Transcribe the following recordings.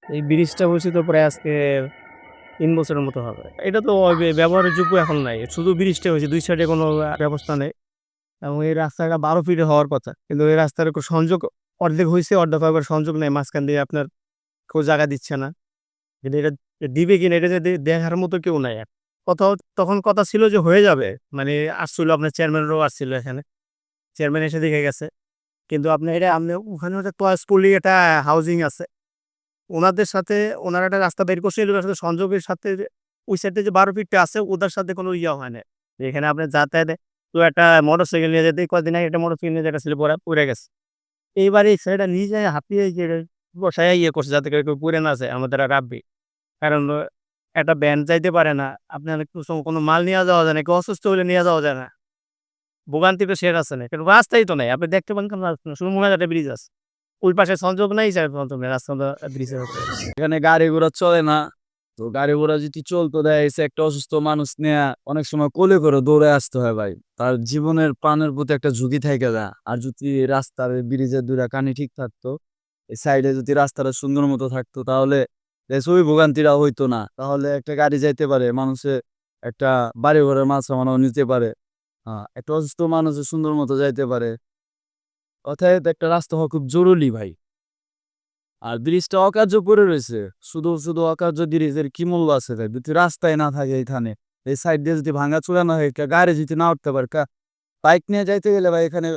এই ব্রিজটা হইছে তো প্রায় আজকে ৩ বছরের মতো হবে। এটা তো ব্যবহারের যোগ্য এখন নাই। শুধু ব্রিজটা হইছে, ২ সাইডে কোনো ব্যবস্থা নেই এবং এই রাস্তাটা ১২ ফিটের হওয়ার কথা। কিন্তু এই রাস্তার সংযোগ অর্ধেক হইছে, অর্ধেক আবার সংযোগ নাই। মাঝখান দিয়ে আপনার কেউ জায়গা দিচ্ছে না। কিন্তু এটা দিবে কিনা এটা যে দেখার মতো কেউ নাই আর। কোথাও তখন কথা ছিল যে হয়ে যাবে। মানে আসছিল আপনার চেয়ারম্যানরাও আসছিল এখানে। চেয়ারম্যান এসে দেখে গেছে। কিন্তু আপনার এটা আপনি ওখানে হচ্ছে টয়েসপুলি একটা হাউজিং আছে। উনাদের সাথে উনারা একটা রাস্তা বের করছে, এগুলোর সাথে সংযোগের সাথে ওই সাইডে যে ১২ ফিটটা আছে ওটার সাথে কোনো ইয়া হয় নাই। যেখানে আপনার যাতায়াতে তো একটা মোটরসাইকেল নিয়ে যেতে কয়দিন আগে একটা মোটরসাইকেল নিয়ে যাইতেছিল পইড়া গেছে। এইবারে এই ছেলেটা নিজে হাঁপিয়ে গিয়ে বসায়া ইয়ে করছে যাতে করে কেউ পইড়া না যায় আমাদের আর রাব্বি। কারণ একটা ভ্যান যাইতে পারে না। আপনার কোনো মাল নিয়া যাওয়া যায় না। কেউ অসুস্থ হইলে নিয়ে যাওয়া যায় না। ভোগান্তি তো শেষ আছে না। কিন্তু রাস্তাই তো নাই। আপনি দেখতে পান কেন রাস্তা শুধু মোনাজাটা ব্রিজ আছে। ওই পাশে সংযোগ নাই, এই সাইডে সংযোগ নাই। রাস্তাটা ব্রিজের উপরে। এখানে গাড়ি ঘোড়া চলে না। তো গাড়ি ঘোড়া যদি চলতো দেখা গেছে একটা অসুস্থ মানুষ নেয়া অনেক সময় কোলে করে দৌড়ে আসতে হয় ভাই। তার জীবনের প্রাণের প্রতি একটা ঝুঁকি থেকে যায়। আর যদি রাস্তার ব্রিজের ২ টা কানি ঠিক থাকতো, এই সাইডে যদি রাস্তাটা সুন্দর মতো থাকতো তাহলে ওই ভোগান্তিটা হইতো না। তাহলে একটা গাড়ি যাইতে পারে, মানুষের একটা বাড়ি ঘরের মাল সামানও নিতে পারে। একটা অসুস্থ মানুষও সুন্দর মতো যাইতে পারে। অতএব একটা রাস্তা হওয়া খুব জরুরি ভাই। আর ব্রিজটা অকার্য পড়ে রয়েছে। শুধু অকার্য ব্রিজের কি মূল্য আছে ভাই? যদি রাস্তায় না থাকে এইখানে, এই সাইড দিয়ে যদি ভাঙাচোরা না হয়, গাড়ি যদি না উঠতে পারে, বাইক নিয়ে যাইতে গেলে ভাই এখানে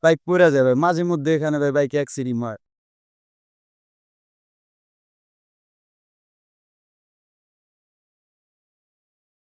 বাইক পইড়া যায় ভাই। মাঝে মধ্যে এখানে ভাই বাইক অ্যাক্সিডেন্ট হয়।